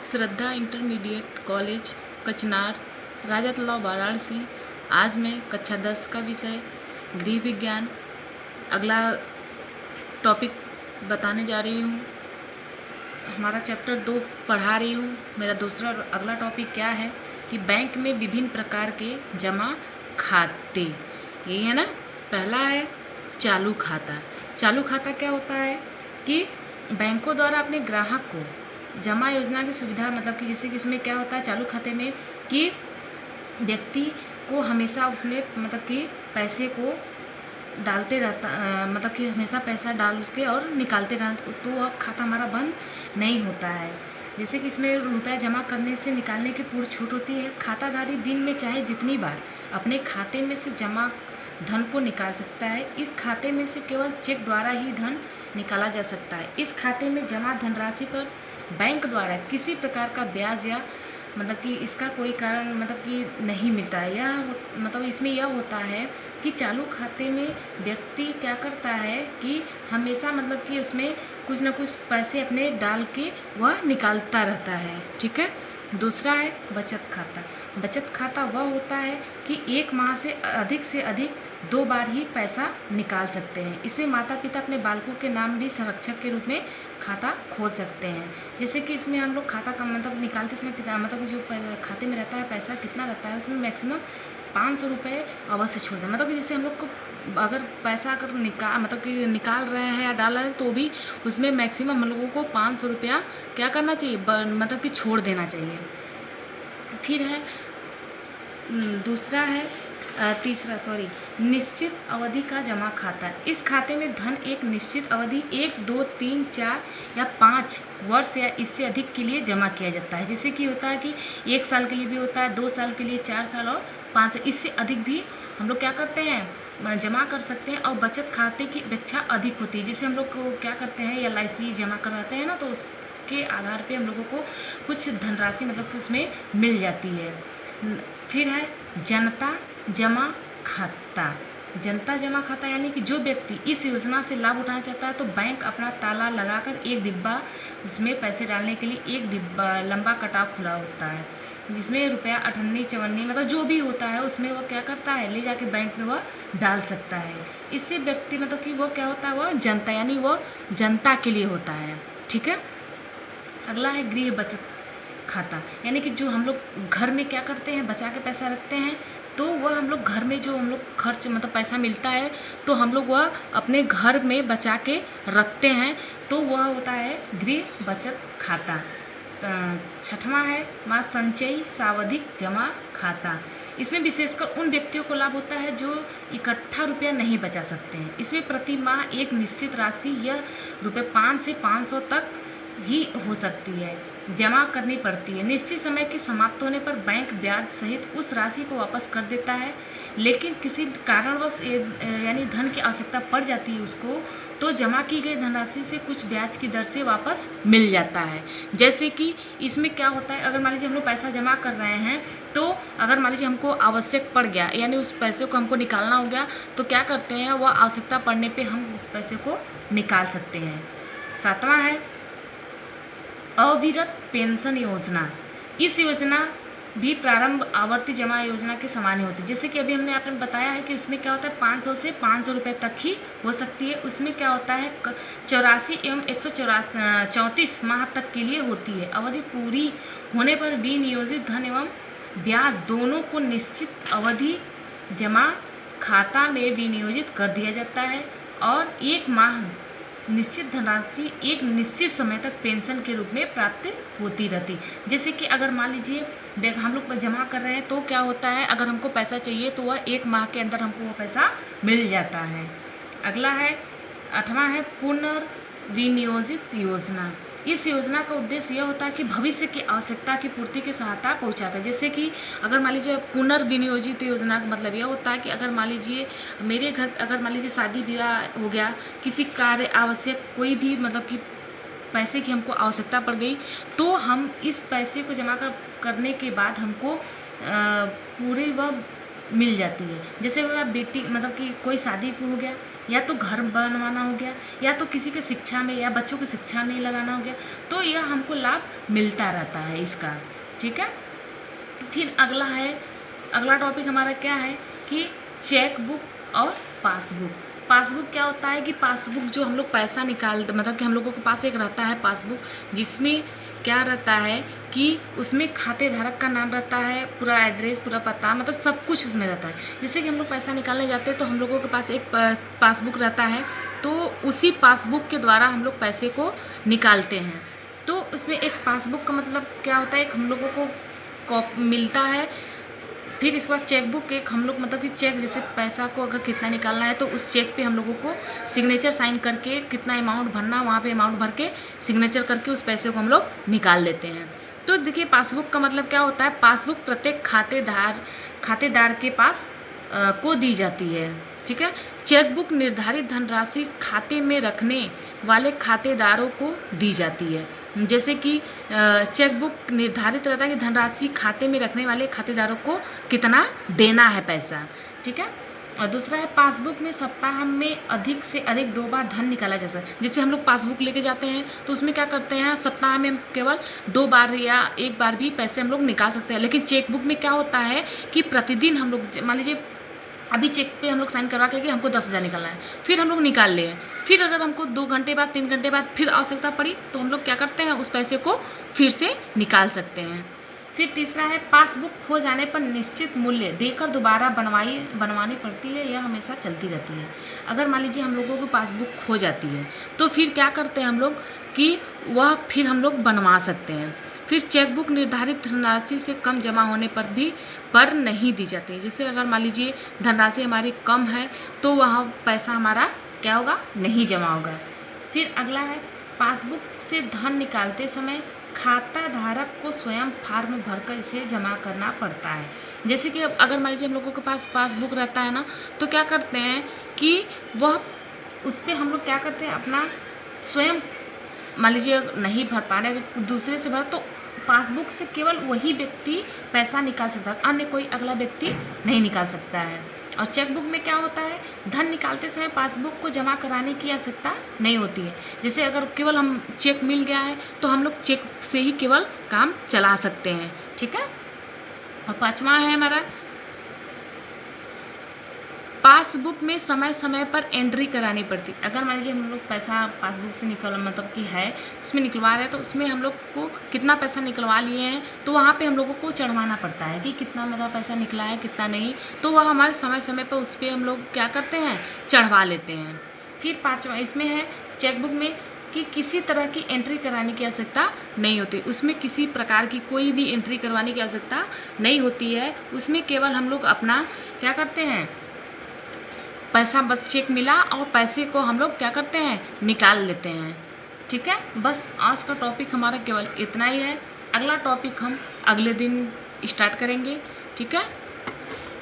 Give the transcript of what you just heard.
श्रद्धा intermediate college कचनार, राजा तालाब वाराणसी। आज मैं कक्षा 10 का विषय गृह विज्ञान अगला टॉपिक बताने जा रही हूँ। हमारा चैप्टर 2 पढ़ा रही हूँ। मेरा दूसरा अगला टॉपिक क्या है कि बैंक में विभिन्न प्रकार के जमा खाते, यही है ना। पहला है चालू खाता। चालू खाता क्या होता है कि बैंकों द्वारा अपने ग्राहक को जमा योजना की सुविधा, मतलब कि जैसे कि इसमें क्या होता है चालू खाते में कि व्यक्ति को हमेशा उसमें मतलब कि पैसे को डालते रहता, मतलब कि हमेशा पैसा डाल के और निकालते रहता, तो वह खाता हमारा बंद नहीं होता है। जैसे कि इसमें रुपया जमा करने से निकालने की पूर्ण छूट होती है। खाताधारी दिन में चाहे जितनी बार अपने खाते में से जमा धन को निकाल सकता है। इस खाते में से केवल चेक द्वारा ही धन निकाला जा सकता है। इस खाते में जमा धनराशि पर बैंक द्वारा किसी प्रकार का ब्याज या मतलब कि इसका कोई कारण मतलब कि नहीं मिलता है। यह मतलब इसमें यह होता है कि चालू खाते में व्यक्ति क्या करता है कि हमेशा मतलब कि उसमें कुछ ना कुछ पैसे अपने डाल के वह निकालता रहता है। ठीक है। दूसरा है बचत खाता। बचत खाता वह होता है कि एक माह से अधिक 2 बार ही पैसा निकाल सकते हैं। इसमें माता पिता अपने बालकों के नाम भी संरक्षक के रूप में खाता खोल सकते हैं। जैसे कि इसमें हम लोग खाता का मतलब निकालते समय कितना मतलब जो खाते में रहता है पैसा कितना रहता है, उसमें मैक्सिमम 500 रुपये अवश्य छोड़ दें। मतलब कि जैसे हम लोग को अगर पैसा अगर मतलब कि निकाल रहे हैं या डाल रहे हैं तो भी उसमें मैक्सिमम हम लोगों को 500 रुपया क्या करना चाहिए, मतलब कि छोड़ देना चाहिए। फिर है तीसरा निश्चित अवधि का जमा खाता। इस खाते में धन एक निश्चित अवधि 1, 2, 3, 4 या 5 वर्ष या इससे अधिक के लिए जमा किया जाता है। जैसे कि होता है कि 1 साल के लिए भी होता है, 2 साल के लिए, 4 साल और 5 साल, इससे अधिक भी हम लोग क्या करते हैं जमा कर सकते हैं। और बचत खाते की अपेक्षा अधिक होती है। जैसे हम लोग को क्या करते हैं LIC जमा करवाते हैं ना, तो उसके आधार पे हम लोगों को कुछ धनराशि मतलब कि उसमें मिल जाती है। फिर है जनता जमा खाता। जनता जमा खाता यानी कि जो व्यक्ति इस योजना से लाभ उठाना चाहता है तो बैंक अपना ताला लगाकर एक डिब्बा उसमें पैसे डालने के लिए एक डिब्बा लंबा कटाव खुला होता है, जिसमें रुपया 58-54 मतलब जो भी होता है उसमें वह क्या करता है ले जाके बैंक में वह डाल सकता है। इससे व्यक्ति मतलब कि वह क्या होता है, वह जनता यानी वह जनता के लिए होता है। ठीक है। अगला है गृह बचत खाता, यानी कि जो हम लोग घर में क्या करते हैं बचा के पैसा रखते हैं, तो वह हम लोग घर में जो हम लोग खर्च मतलब पैसा मिलता है तो हम लोग वह अपने घर में बचा के रखते हैं, तो वह होता है गृह बचत खाता। छठवां है मां संचयी सावधिक जमा खाता। इसमें विशेषकर उन व्यक्तियों को लाभ होता है जो इकट्ठा रुपया नहीं बचा सकते हैं। इसमें प्रति माह एक निश्चित राशि या रुपये 5 से 500 तक ही हो सकती है जमा करनी पड़ती है। निश्चित समय के समाप्त होने पर बैंक ब्याज सहित उस राशि को वापस कर देता है, लेकिन किसी कारणवश यानी धन की आवश्यकता पड़ जाती है उसको, तो जमा की गई धनराशि से कुछ ब्याज की दर से वापस मिल जाता है। जैसे कि इसमें क्या होता है, अगर मान लीजिए हम लोग पैसा जमा कर रहे हैं तो अगर मान लीजिए हमको आवश्यक पड़ गया यानी उस पैसे को हमको निकालना हो गया, तो क्या करते हैं वह आवश्यकता पड़ने पर हम उस पैसे को निकाल सकते हैं। 7वां है अविरत पेंशन योजना। इस योजना भी प्रारंभ आवर्ती जमा योजना के समान ही होती है। जैसे कि अभी हमने आपने बताया है कि उसमें क्या होता है 500 से 500 रुपये तक ही हो सकती है। उसमें क्या होता है 84 एवं 134 माह तक के लिए होती है। अवधि पूरी होने पर विनियोजित धन एवं ब्याज दोनों को निश्चित अवधि जमा खाता में विनियोजित कर दिया जाता है और एक माह निश्चित धनराशि एक निश्चित समय तक पेंशन के रूप में प्राप्त होती रहती। जैसे कि अगर मान लीजिए हम लोग जमा कर रहे हैं तो क्या होता है अगर हमको पैसा चाहिए तो वह 1 माह के अंदर हमको वो पैसा मिल जाता है। अगला है 8वां है पुनर्विनियोजित योजना। इस योजना का उद्देश्य यह होता है कि भविष्य की आवश्यकता की पूर्ति की सहायता पहुंचाता है। जैसे कि अगर मान लीजिए पुनर्विनियोजित योजना का मतलब यह होता है कि अगर मान लीजिए मेरे घर अगर मान लीजिए शादी ब्याह हो गया, किसी कार्य आवश्यक कोई भी मतलब कि पैसे की हमको आवश्यकता पड़ गई, तो हम इस पैसे को जमा करने के बाद हमको पूरी वह मिल जाती है। जैसे अगर बेटी मतलब कि कोई शादी हो गया या तो घर बनवाना हो गया, या तो किसी के शिक्षा में या बच्चों की शिक्षा में लगाना हो गया, तो यह हमको लाभ मिलता रहता है इसका। ठीक है, फिर अगला टॉपिक हमारा क्या है कि चेक बुक और पासबुक। पासबुक क्या होता है कि पासबुक जो हम लोग पैसा निकालते, मतलब कि हम लोगों के पास एक रहता है पासबुक, जिसमें क्या रहता है कि उसमें खाते धारक का नाम रहता है, पूरा एड्रेस, पूरा पता, मतलब सब कुछ उसमें रहता है। जैसे कि हम लोग पैसा निकालने जाते हैं तो हम लोगों के पास एक पासबुक रहता है, तो उसी पासबुक के द्वारा हम लोग पैसे को निकालते हैं। तो उसमें एक पासबुक का मतलब क्या होता है, एक हम लोगों को मिलता है। फिर इसके बाद चेक बुक, एक हम लोग मतलब कि चेक, जैसे पैसा को अगर कितना निकालना है तो उस चेक पे हम लोगों को सिग्नेचर साइन करके कितना अमाउंट भरना, वहाँ पे अमाउंट भर के सिग्नेचर करके उस पैसे को हम लोग निकाल लेते हैं। तो देखिए पासबुक का मतलब क्या होता है, पासबुक प्रत्येक खातेदार के पास को दी जाती है। ठीक है, चेकबुक निर्धारित धनराशि खाते में रखने वाले खातेदारों को दी जाती है। जैसे कि चेकबुक निर्धारित रहता है कि धनराशि खाते में रखने वाले खातेदारों को कितना देना है पैसा। ठीक है, और दूसरा है पासबुक में सप्ताह में अधिक से अधिक 2 बार धन निकाला जा सकता है। जैसे हम लोग पासबुक लेके जाते हैं तो उसमें क्या करते हैं, सप्ताह में केवल 2 बार या 1 बार भी पैसे हम लोग निकाल सकते हैं। लेकिन चेकबुक में क्या होता है कि प्रतिदिन हम लोग, मान लीजिए अभी चेक पे हम लोग साइन करवा के कि हमको 10,000 निकालना है, फिर हम लोग निकाल लिए, फिर अगर हमको 2 घंटे बाद 3 घंटे बाद फिर आवश्यकता पड़ी तो हम लोग क्या करते हैं, उस पैसे को फिर से निकाल सकते हैं। फिर तीसरा है पासबुक खो जाने पर निश्चित मूल्य देकर दोबारा बनवानी पड़ती है, यह हमेशा चलती रहती है। अगर मान लीजिए हम लोगों की पासबुक खो जाती है तो फिर क्या करते हैं हम लोग कि वह फिर हम लोग बनवा सकते हैं। फिर चेकबुक निर्धारित धनराशि से कम जमा होने पर नहीं दी जाती है। जैसे अगर मान लीजिए धनराशि हमारी कम है तो वह पैसा हमारा क्या होगा, नहीं जमा होगा। फिर अगला है पासबुक से धन निकालते समय खाता धारक को स्वयं फॉर्म भरकर इसे जमा करना पड़ता है। जैसे कि अगर मान लीजिए हम लोगों के पास पासबुक रहता है ना, तो क्या करते हैं कि वह उस पर हम लोग क्या करते हैं, अपना स्वयं, मान लीजिए नहीं भर पा रहे, अगर दूसरे से भर, तो पासबुक से केवल वही व्यक्ति पैसा निकाल सकता है, अन्य कोई अगला व्यक्ति नहीं निकाल सकता है। और चेकबुक में क्या होता है, धन निकालते समय पासबुक को जमा कराने की आवश्यकता नहीं होती है। जैसे अगर केवल हम चेक मिल गया है तो हम लोग चेक से ही केवल काम चला सकते हैं। ठीक है, और 5वां है हमारा पासबुक में समय समय पर एंट्री करानी पड़ती। अगर मान लीजिए हम लोग पैसा पासबुक से मतलब कि है उसमें निकलवा रहे हैं, तो उसमें हम लोग को कितना पैसा निकलवा लिए हैं तो वहाँ पे हम लोगों को चढ़वाना पड़ता है कि कितना मेरा पैसा निकला है कितना नहीं, तो वह हमारे समय समय पर उस पर हम लोग क्या करते हैं, चढ़वा लेते हैं। फिर 5वां इसमें है चेकबुक में कि किसी तरह की एंट्री कराने की आवश्यकता नहीं होती, उसमें किसी प्रकार की कोई भी एंट्री करवाने की आवश्यकता नहीं होती है। उसमें केवल हम लोग अपना क्या करते हैं, पैसा बस चेक मिला और पैसे को हम लोग क्या करते हैं, निकाल लेते हैं। ठीक है, बस आज का टॉपिक हमारा केवल इतना ही है। अगला टॉपिक हम अगले दिन स्टार्ट करेंगे। ठीक है।